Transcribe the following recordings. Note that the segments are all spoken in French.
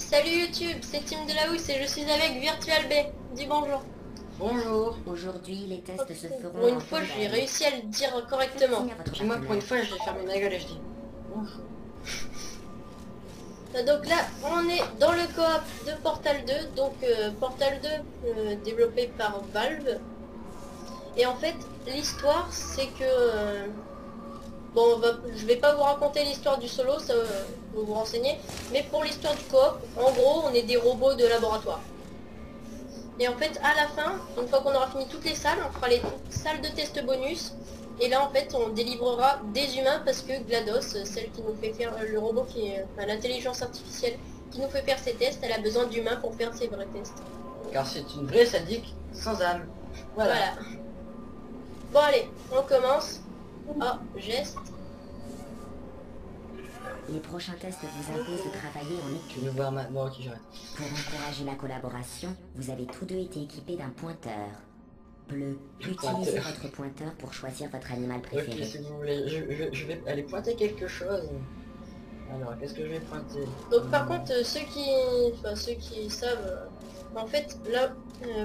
Salut YouTube, c'est Team de la Housse et je suis avec Virtual B. Dis bonjour. Bonjour. Aujourd'hui, les tests se feront Pour une en fois, temps j'ai réel. réussi à le dire correctement. Signe à votre Puis moi, pour une partenaire. fois, je vais fermer ma gueule et je dis bonjour. Donc là, on est dans le coop de Portal 2. Donc Portal 2, développé par Valve. Et en fait, l'histoire, c'est que... bon, je vais pas vous raconter l'histoire du solo, ça vous vous renseigner. Mais pour l'histoire du coop, en gros, on est des robots de laboratoire. Et en fait, à la fin, une fois qu'on aura fini toutes les salles, on fera les salles de test bonus. Et là, en fait, on délivrera des humains parce que GLaDOS, celle qui nous fait faire le robot qui est, enfin, l'intelligence artificielle qui nous fait faire ses tests, elle a besoin d'humains pour faire ses vrais tests. Car c'est une vraie sadique sans âme. Voilà. Voilà. Bon allez, on commence. Oh, geste. Les prochains tests vous imposent de travailler en Tu équipe. veux voir maintenant. Bon, ok, j'arrête. Pour encourager la collaboration, vous avez tous deux été équipés d'un pointeur. Bleu, utilisez Pointeur. votre pointeur pour choisir votre animal Ok, préféré. si vous voulez, je vais aller pointer quelque chose. Alors, qu'est-ce que je vais pointer? Donc par contre, ceux qui savent, en fait, là,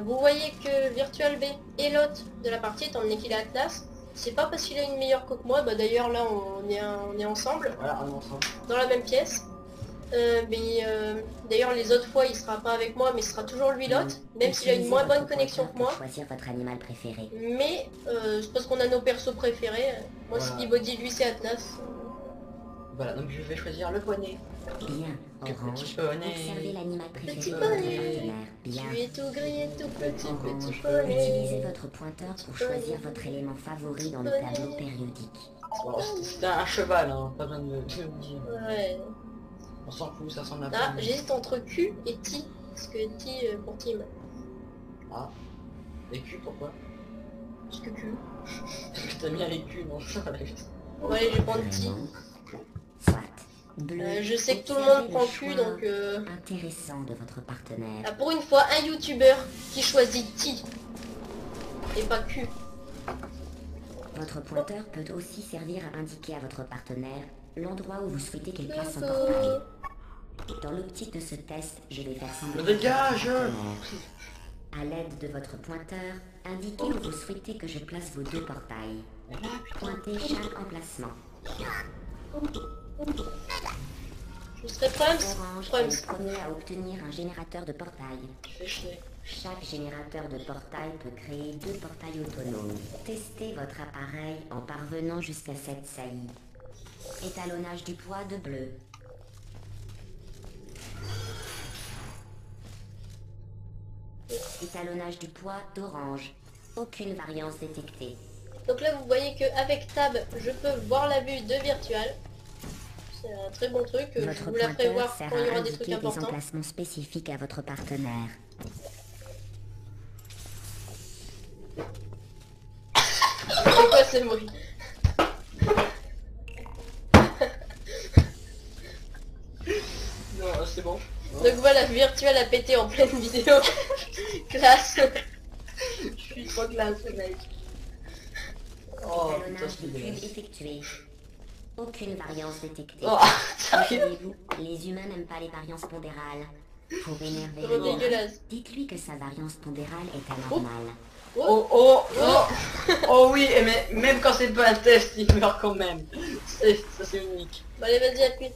vous voyez que Virtual B est l'hôte de la partie, étant donné qu'il est Atlas. C'est pas parce qu'il a une meilleure coque que moi, bah d'ailleurs là on est ensemble, Voilà, on est ensemble. dans la même pièce. D'ailleurs les autres fois il sera pas avec moi, mais ce sera toujours lui l'hôte, même s'il a une Utilisez moins bonne votre connexion pointeur que moi. pour choisir votre animal préféré. Mais c'est parce qu'on a nos persos préférés. Moi c'est Voilà. Peabody, lui c'est Atlas. Voilà, donc je vais choisir le poney. Bien, Que orange, petit poney. observez l'animal préféré Petit de votre poney. partenaire. Bien, Tu es tout gris et tout petit, orange, petit poney. utilisez votre pointeur pour choisir votre élément favori dans le tableau périodique. Bon, c'était un cheval, hein, pas besoin de me dire. Ouais. On s'en fout, ça ressemble à Ah, poney. j'hésite entre Q et T. Parce que T pour Team. Ah. Les culs, pourquoi? Parce que Q. Parce que t'as mis les culs, non? Bon allez, je vais prendre T. Vraiment. Soit. Bleu, Je sais que tout le observez monde prend choix Q, donc... intéressant de votre partenaire. Ah, pour une fois, un YouTuber qui choisit T. Et pas Q. Votre pointeur peut aussi servir à indiquer à votre partenaire l'endroit où vous souhaitez qu'il place son portail. Dans l'optique de ce test, je vais faire semblant Le dégage. d'être votre partenaire. À l'aide de votre pointeur, indiquez où vous souhaitez que je place vos deux portails. Pointez chaque emplacement. Je serai Prums. Orange est Prums. le premier à obtenir un générateur de portail. Tu fais chier. Chaque générateur de portail peut créer deux portails autonomes. Testez votre appareil en parvenant jusqu'à cette saillie. Étalonnage du poids de bleu. Étalonnage du poids d'orange. Aucune variance détectée. Donc là, vous voyez qu'avec Tab, je peux voir la vue de Virtual. C'est un très bon truc. Je Votre vous la ferai pointeur voir sert quand il y à aura des trucs indiquer des importants. emplacements spécifiques à votre partenaire. C'est quoi ce bruit? Non, c'est bon. Donc voilà, Virtual a pété en pleine vidéo. Classe. Je suis trop classe, mec. Oh, putain, Étalonnage c'est du cube dégueulasse. effectué. Aucune variance détectée. Oh, sérieux? Rappelez-vous, les humains n'aiment pas les variances pondérales. Pour énerver Trop l'humain, dégueulaise. dites-lui que sa variance pondérale est anormale. Oh, oh, oh. Oh oui, mais même quand c'est pas un test, il meurt quand même. Ça c'est unique. Bon allez, vas-y, appuie.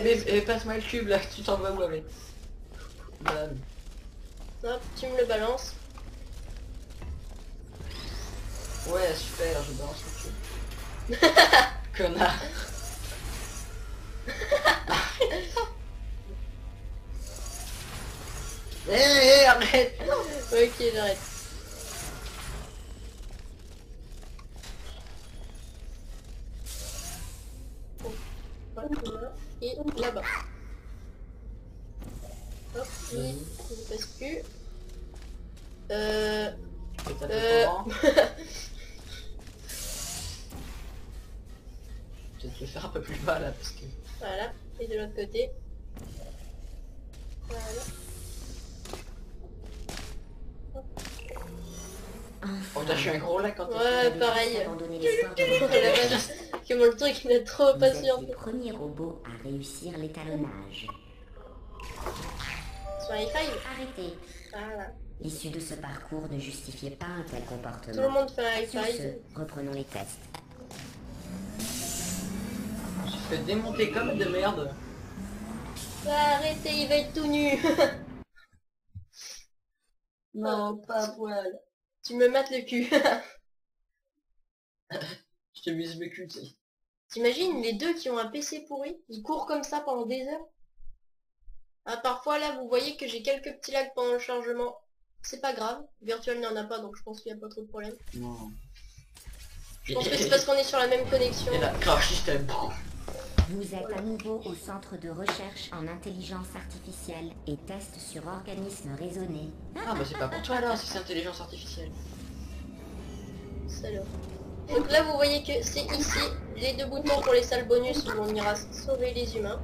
Mais passe-moi le cube là, tu t'en vas où avec? Bam. Hop, tu me le balances. Ouais, super, je balance le cube. Connard. Arrête. Ok, j'arrête. Voilà. Et là-bas. Hop, il ne passe plus. Je vais taper pendant. Peut-être le faire un peu plus bas là parce que... Voilà, et de l'autre côté. Voilà. Oh putain, je suis un gros là quand Ouais, pareil. Abandonnez l'espoir de La votre base. Comment le truc il est trop Vous êtes patient. les premiers robots à réussir l'étalonnage. Sur high five. Arrêtez. Voilà. L'issue de ce parcours ne justifiait pas un tel comportement. Tout le monde fait un high Sur five. ce, reprenons les tests. Je me fait démonter comme de merde. Arrêtez, il va être tout nu. Non, pas à poil. Tu me mates le cul. Je te mise le cul, tu sais. T'imagines les deux qui ont un PC pourri, ils courent comme ça pendant des heures. Ah, parfois là vous voyez que j'ai quelques petits lags pendant le chargement. C'est pas grave, Virtual n'en a pas donc je pense qu'il n'y a pas trop de problème. Non. Je pense que c'est parce qu'on est sur la même connexion. Et là, crash système. Vous êtes à nouveau au centre de recherche en intelligence artificielle et test sur organismes raisonnés. Ah bah c'est pas pour toi là, si c'est intelligence artificielle. Salaud. Donc là vous voyez que c'est ici les deux boutons pour les salles bonus où on ira sauver les humains.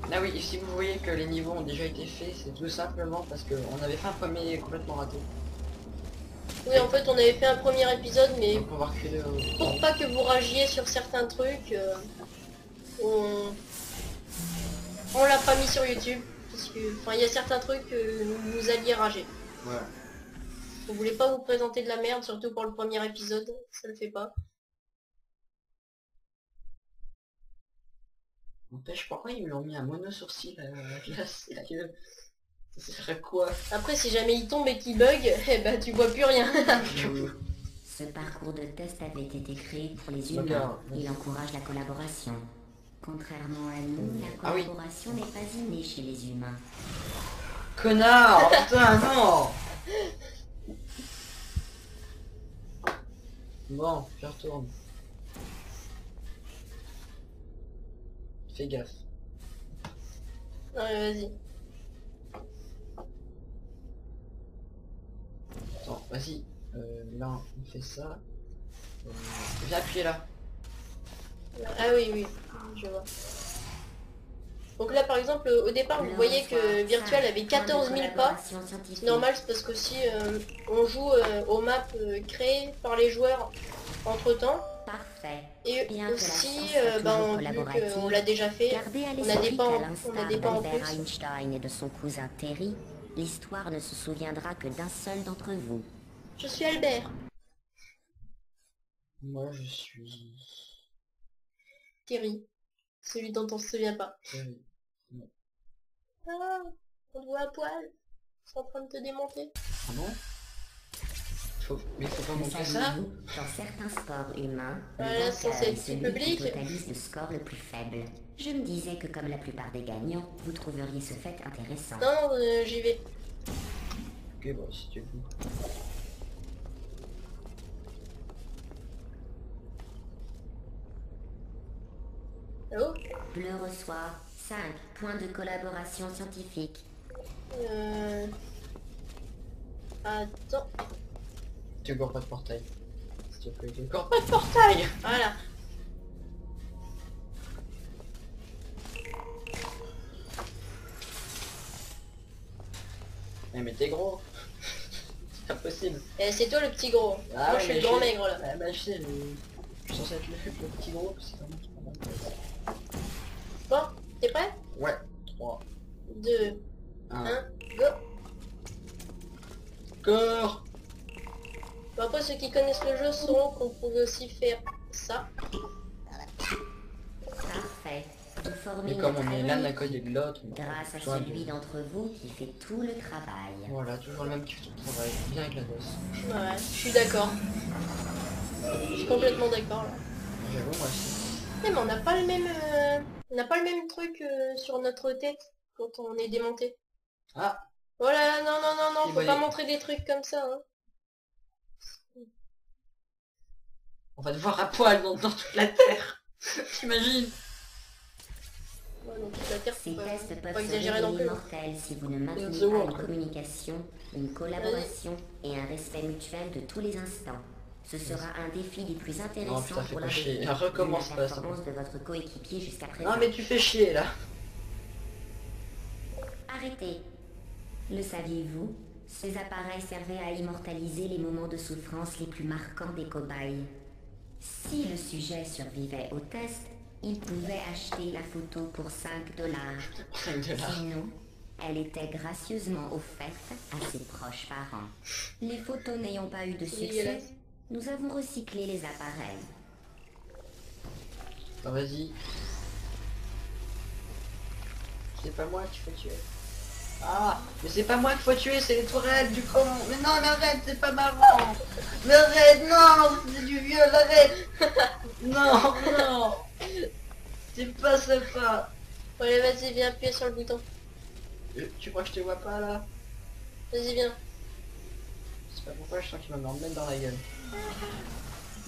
Là oui, si vous voyez que les niveaux ont déjà été faits, c'est tout simplement parce qu'on avait fait un premier complètement raté. Oui en fait on avait fait un premier épisode mais Donc on va reculer au... pour pas que vous ragiez sur certains trucs, on l'a pas mis sur YouTube. Parce que enfin il y a certains trucs que vous alliez rager. Voilà. On voulait pas vous présenter de la merde, surtout pour le premier épisode, ça le fait pas. N'empêche, pourquoi ils me l'ont mis un mono sourcil à la glace, sérieux? Ça serait quoi? Après si jamais il tombe et qu'il bug, eh ben tu vois plus rien. Ce parcours de test avait été créé pour les humains. Regarde. Il encourage la collaboration. Contrairement à nous, la Ah oui. collaboration n'est pas innée chez les humains. Connard! Putain, non! Bon, je retourne. Fais gaffe. Ouais, vas-y. Attends, vas-y. Là, on fait ça. Viens appuyer là. Ah oui, oui, je vois. Donc là par exemple au départ vous voyez que Virtual avait 14 000 pas. C'est normal, c'est parce que si on joue aux maps créées par les joueurs entre temps. Parfait. Et Bien que la aussi, science soit toujours vu collaborative, qu'on l'a déjà fait, Gardez à on a des l'esprit pas qu'à en, on a l'instar des pas en d'Albert plus. Einstein et de son cousin Terry, l'histoire ne se souviendra que d'un seul d'entre vous. Je suis Albert. Moi, je suis... Terry. Celui dont on se souvient pas. Terry. Ah, on te voit à poil. C'est en train de te démonter. Ah bon? Mais faut pas Le montrer ça? saviez-vous, dans certains sports humains, Voilà, le c'est vainqueur censé est être celui public. qui totalise le score le plus faible. Je me disais que comme la plupart des gagnants, vous trouveriez ce fait intéressant. Non, j'y vais. Ok, bon, si tu veux. Allô? Bleu reçoit 5 points de collaboration scientifique. Attends. Tu cours pas de portail. S'il te plaît, tu cours pas de portail! Voilà. Eh mais t'es gros! C'est impossible! Et c'est toi le petit gros. Ah Moi ouais, je suis mais le grand je- maigre là. Ah bah je sais, je suis censé être le petit gros, c'est vraiment qui prend la place. Bon, t'es prêt? Ouais, 3, 2, 1, 1, go. corps! Bon, après ceux qui connaissent le jeu sauront qu'on pouvait aussi faire ça. Parfait. Vous formez Mais comme une on est très l'un bonne à côté équipe, de l'autre, grâce à soit celui de- d'entre vous qui fait tout le travail. Voilà, toujours le même qui fait son travail, bien avec la gosse. Ouais, je suis d'accord. Je suis complètement d'accord là. J'avoue, moi aussi. Mais on n'a pas le même on n'a pas le même truc sur notre tête quand on est démonté. Ah! Voilà, non, non, non, non, Et faut bah, pas il- montrer des trucs comme ça. Hein. On va te voir à poil dans toute la terre! T'imagines? Ouais, donc la terre, Ces tests faut peuvent pas se exagérer non révéler plus. mortels si vous ne maintenez the pas world. une communication, une collaboration et un respect mutuel de tous les instants. Ce sera un défi des plus intéressants putain, fais pour pas la chier. découverte de Recommence la pas, ça. performance de votre coéquipier jusqu'à présent. Non mais tu fais chier là! Arrêtez. Le saviez-vous? Ces appareils servaient à immortaliser les moments de souffrance les plus marquants des cobayes. Si le sujet survivait au test, il pouvait acheter la photo pour 5 dollars. 5 $. Sinon, elle était gracieusement offerte à ses proches parents. Les photos n'ayant pas eu de C'est succès, dégueulasse. nous avons recyclé les appareils. Bah vas-y. C'est pas moi qu'il faut tuer. Ah, mais c'est pas moi qu'il faut tuer, c'est les tourelles du con. Mais non, mais arrête, c'est pas marrant. Mais arrête, non, c'est du viol, arrête. Non, non. C'est pas sympa. Bon, allez, vas-y, viens appuyer sur le bouton. Tu crois que je te vois pas là? Vas-y, viens. Je sais pas pourquoi je sens qu'il va me remettre dans la gueule.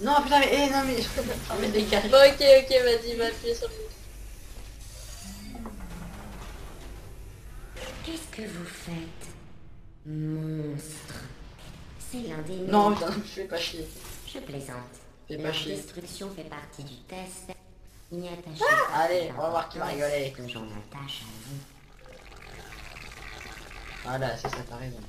Non, putain, mais non, mais oh, mais dégage. Bon, ok, vas-y, va appuyer sur le bouton. Qu'est-ce que vous faites, monstre? C'est l'un des Non, nôtres. putain, fais pas chier. Je plaisante. Fais pas Leur chier. destruction fait partie du test. N'y attachez Ah, pas allez, plus on va voir qui va d'importance rigoler. que j'en attache à vous. Voilà, c'est ça, t'as raison.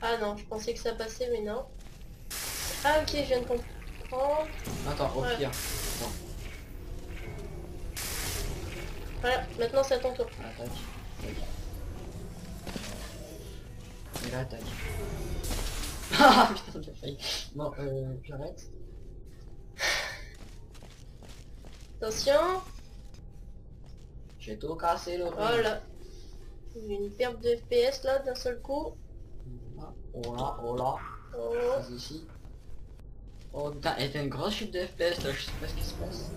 Ah non, je pensais que ça passait, mais non. Ah ok, je viens de comprendre. Attends, au Ouais. pire. Bon, Voilà, maintenant c'est à ton tour. attaque. Et là, attaque. Ah putain, j'ai failli. Bon, j'arrête. Attention. J'ai tout cassé le Voilà. J'ai une perte de FPS là d'un seul coup. Oh là, oh là. Oh. Vas-y ici. Oh putain, elle était une grosse chute de FPS là, je sais pas ce qui se passe.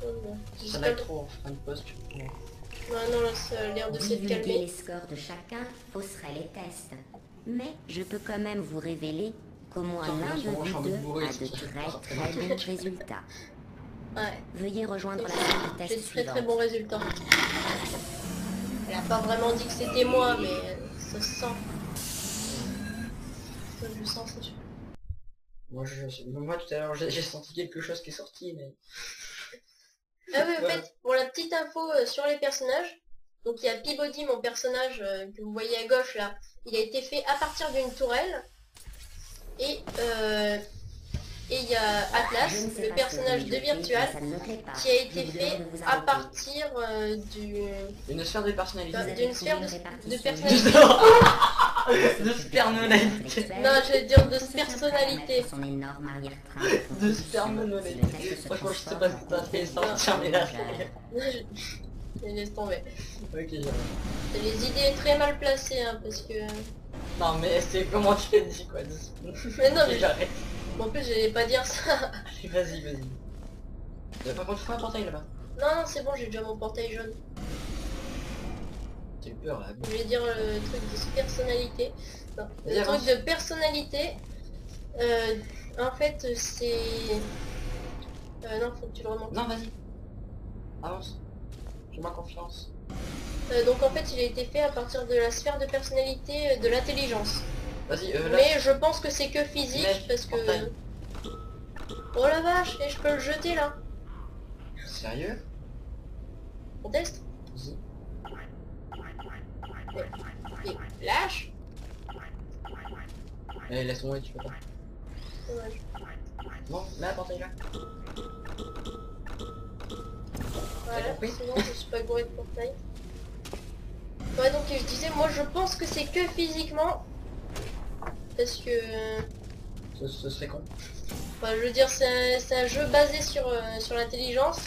Oh non. Ça lag trop, on fera une pause, tu vois. Ouais, non, là, ça a l'air de s'être Divulguer calmé. les scores de chacun fausserait les tests. Mais je peux quand même vous révéler qu'au moins Putain, l'un en ce moment, je suis de en vous train de deux mourir, a de c'est très très bons résultats. Ouais. Veuillez rejoindre la salle de J'ai test de très très suivante. bons résultats. Elle a pas vraiment dit que c'était moi, mais ça se sent. Ça, je le sens, c'est sûr. Moi tout à l'heure j'ai senti quelque chose qui est sorti, mais... Ah oui, en Ouais. fait, pour la petite info sur les personnages, donc il y a Peabody, mon personnage que vous voyez à gauche là, il a été fait à partir d'une tourelle. Et il y a Je Atlas, ne sais le pas personnage ce que de vous faites, Virtual, mais ça ne me plaît pas. qui a Je été vous fait demande de vous à arrêter. partir Une sphère de personnalité. Vous avez d'une trouvé sphère une de répartition personnalité. De spermonalité. Non, je vais dire de Faut se personnalité. faire son énorme arrière-train De spermonalité. Si le texte se Franchement, je sais transforme pas ce en que t'as fait contenu sortir, mais là... vengeur. Je laisse tomber. Ok, j'arrête. C'est les idées très mal placées, hein, parce que... Non mais c'est comment tu l'as dit quoi. Mais non, Ok, mais j'arrête. en plus, j'allais pas dire ça. Allez, vas-y, vas-y. Par contre, fais un portail là-bas. Non, non, c'est bon, j'ai déjà mon portail jaune. J'ai eu peur là. Je vais dire le truc de personnalité. Non, Vas-y, le avance. truc de personnalité, en fait, c'est... non, faut que tu le remontes. Non, vas-y. Avance. Fais-moi confiance. Donc en fait, il a été fait à partir de la sphère de personnalité de l'intelligence. Vas-y, là. Mais je pense que c'est que physique, Mec, parce que... portail. Oh la vache, et je peux le jeter là. Sérieux? On teste. Vas-y. Et lâche. Allez, laisse tomber, tu peux pas. Dommage. Bon, là, portail là. Voilà, compris sinon je suis pas gouré de portail. Ouais, donc je disais, moi je pense que c'est que physiquement. Parce que... Ce serait con. Enfin, je veux dire, c'est un jeu basé sur l'intelligence.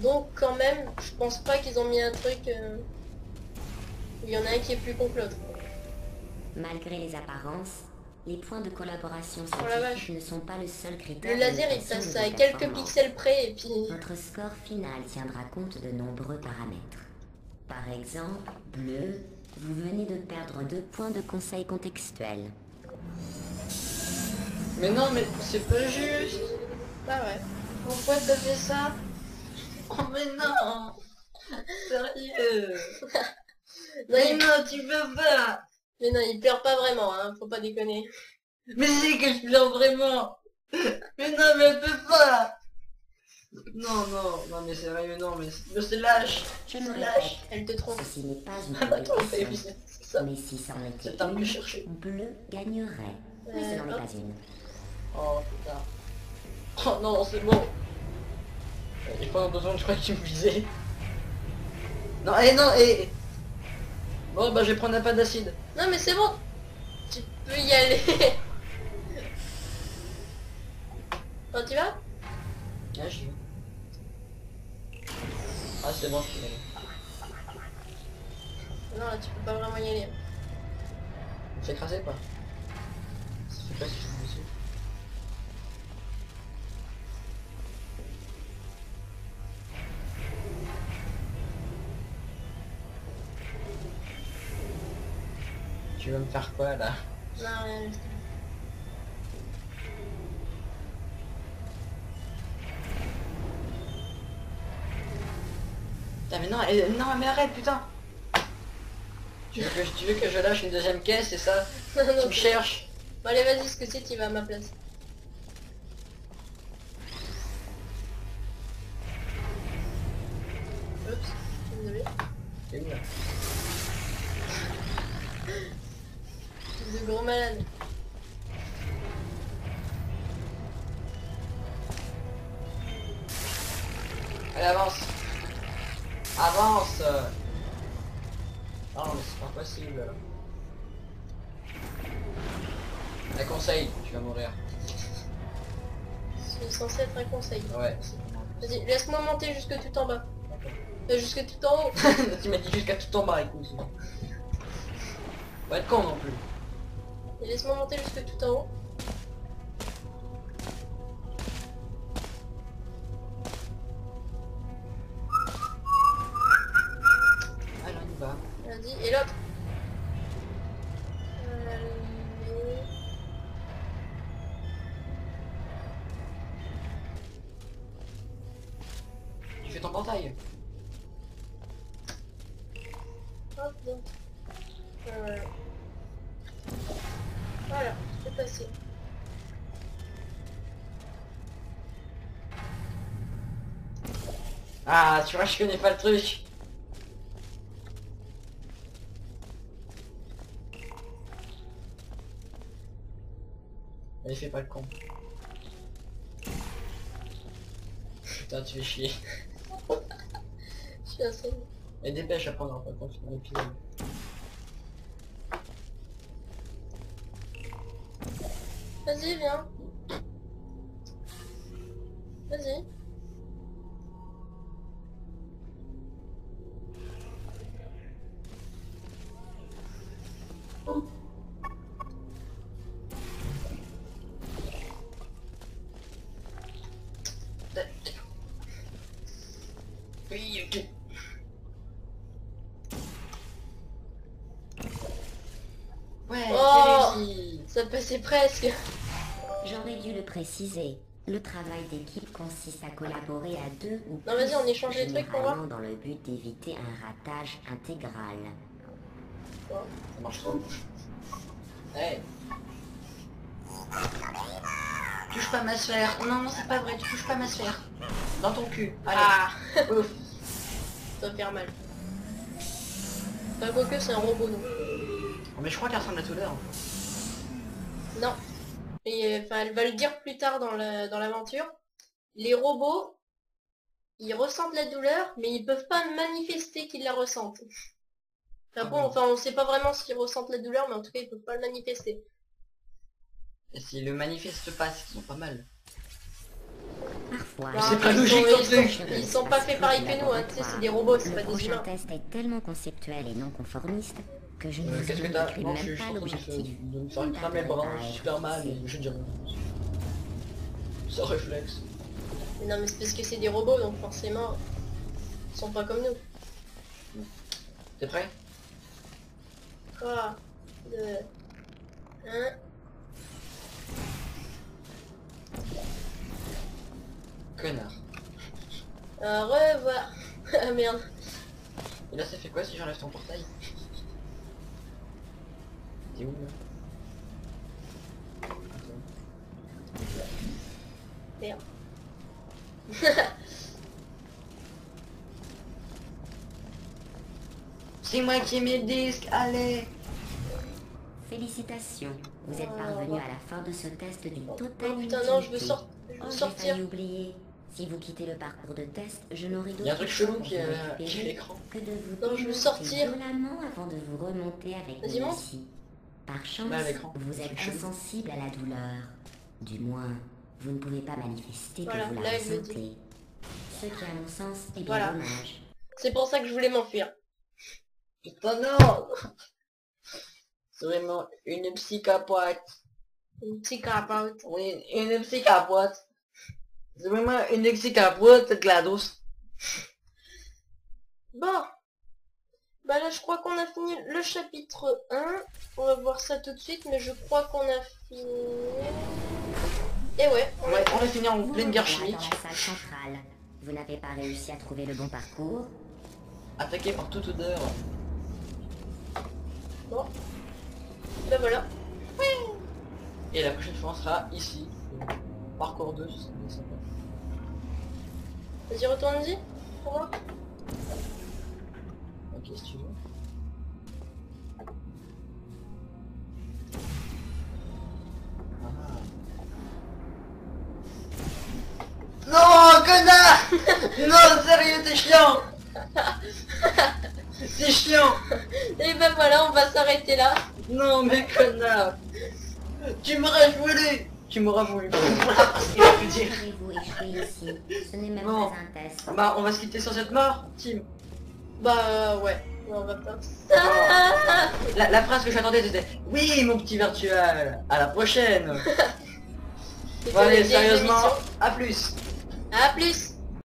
Donc quand même, je pense pas qu'ils ont mis un truc où il y en a un qui est plus con que l'autre. Malgré les apparences, les points de collaboration Oh la vache. scientifique ne sont pas le seul critère. Le de laser il notation passe de à vos quelques performances. pixels près et puis... Votre score final tiendra compte de nombreux paramètres. Par exemple, bleu, vous venez de perdre 2 points de conseil contextuel. Mais non, mais c'est pas juste. Bah ouais. Pourquoi t'as fait ça? Oh mais non. Sérieux. Non, Mais il... non, tu peux pas. Mais non, il pleure pas vraiment, hein, faut pas déconner. Mais c'est que je pleure vraiment. Mais non, mais elle peut pas. Non, non, non, mais sérieux, non, mais c'est lâche. Je me C'est répète, lâche. Elle te trompe. ceci n'est pas une Attends, compétition. c'est ça. Mais si c'en était C'est un que une, chercher. bleu gagnerait. Mais ce n'en est hop. pas une. Oh putain. Oh non, c'est bon. Et pendant 2 secondes, je crois que tu me visais. Non, non, Bon, bah je vais prendre un pas d'acide. Non mais c'est bon. Tu peux y aller. Quand tu vas? Ah, j'y vais. Ah, c'est bon, je peux y aller. Non, là, tu peux pas vraiment y aller. C'est écrasé pas. Ça fait pas si je suis dessus. Tu vas me faire quoi là? Non, rien. Putain mais non, non mais arrête putain. Tu veux que je lâche une deuxième caisse, c'est ça? Non, Tu non, me cherches? Bon, allez, vas-y, ce que c'est, tu vas à ma place. Oups, désolé. C'est où là? De gros malade. Allez, avance. Avance. Oh mais c'est pas possible. Un conseil, tu vas mourir. C'est censé être un conseil. Ouais, c'est vraiment. Vas-y, laisse-moi monter jusque tout en bas. Jusque tout en haut. Tu m'as dit jusqu'à tout en bas, écoute. Pas être con non plus. Et laisse-moi monter jusque tout en haut. Allez, on y va. Vas-y, et l'autre. Allez. Tu fais ton portail. Hop, donc. Voilà, c'est passé. Ah, tu vois, je connais pas le truc. Allez, fais pas le con. Putain, tu fais chier. Je suis assez... Et dépêche après, on aura pas le temps de finir l'épisode. Vas-y, viens. Vas-y. Oui, ok. Ouais, Oh, j'ai réussi. ça passait presque. J'aurais dû le préciser. Le travail d'équipe consiste à collaborer à deux ou Non, vas-y, on plus, échange les trucs pour voir. généralement dans le but d'éviter un ratage intégral. Ça marche trop. Hey. Touche pas ma sphère. Non, non, c'est pas vrai, tu touches pas ma sphère. Dans ton cul. Allez. Ah, Ouf. ça va faire mal. Enfin, quoique c'est un robot, non. Oh, mais je crois qu'elle ressemble à tout l'heure. Non. Et enfin, elle va le dire plus tard dans l'aventure. Les robots, ils ressentent la douleur, mais ils peuvent pas manifester qu'ils la ressentent. Enfin, bon, enfin, on sait pas vraiment s'ils ressentent la douleur, mais en tout cas, ils peuvent pas le manifester. Et s'ils le manifestent pas, c'est qu'ils ont pas mal. Parfois, Bah, c'est pas ils logique, sont- ton ils truc. Ils sont pas faits pareil que nous, hein. Tu sais, c'est des robots, c'est pas le des prochain humains. test est tellement conceptuel et non conformiste que je ne vous Qu'est-ce que t'as? décris Non, même je suis pas en train l'objectif. de me faire cramer le bras super mal et je dis rien. Ça réflexe. Mais non, mais c'est parce que c'est des robots, donc forcément, ils sont pas comme nous. T'es prêt? 3, 2, 1. Connard. Au revoir. Ah merde. Et là ça fait quoi si j'enlève ton portail? T'es où là? Attends. Merde. C'est moi qui ai mis le disque, allez. Félicitations, vous êtes Oh, parvenu bah. à la fin de ce test d'une totale Oh putain, non, je veux, inutilité. je veux Oh, j'ai sortir. failli oublier. Si vous quittez le parcours de test, je n'aurai Il y a un d'autre truc choix chelou pour qui vous est à récupérer l'écran. que de vous Non, je veux démonter sortir. violemment avant de vous remonter avec Vas-y, nous monte. ici. Par chance, Bah, à l'écran. vous êtes Chelou. insensible à la douleur. Du moins, vous ne pouvez pas manifester Voilà, que vous là, la il me ressentez. Ce qui, à mon sens, est bien Voilà. dommage. C'est pour ça que je voulais m'enfuir. Putain, non. C'est vraiment une psychopathe. Une petite capote. Oui, une psychopathe. C'est vraiment une psychopathe, GLaDOS. Bon. Bah là, je crois qu'on a fini le chapitre 1. On va voir ça tout de suite, mais je crois qu'on a fini... Et ouais, on a Ouais, on a fini en Vous pleine guerre revoilà chimique. dans la salle centrale. Vous n'avez pas réussi à trouver le bon parcours. Attaqué par toute odeur. Bon. Bah voilà. Et la prochaine fois on sera ici. Parcours 2, ce serait bien sympa. Vas-y, retourne-y. Pour voir. Ok, si tu veux. Non, connard. Non, sérieux, t'es chiant. C'est chiant. Et ben voilà, on va s'arrêter là. Non, mais connard. Tu m'aurais voulu. Tu m'auras voulu. Voilà ce qu'il a pu dire. Avez-vous échoué ici? Ce n'est même Bon. pas un test. Bah, on va se quitter sur cette mort, Tim. Bah ouais. On va pas. La phrase que j'attendais c'était oui, mon petit virtuel. À la prochaine. C'est Bon, allez, une vieille sérieusement, émission. à plus. À plus.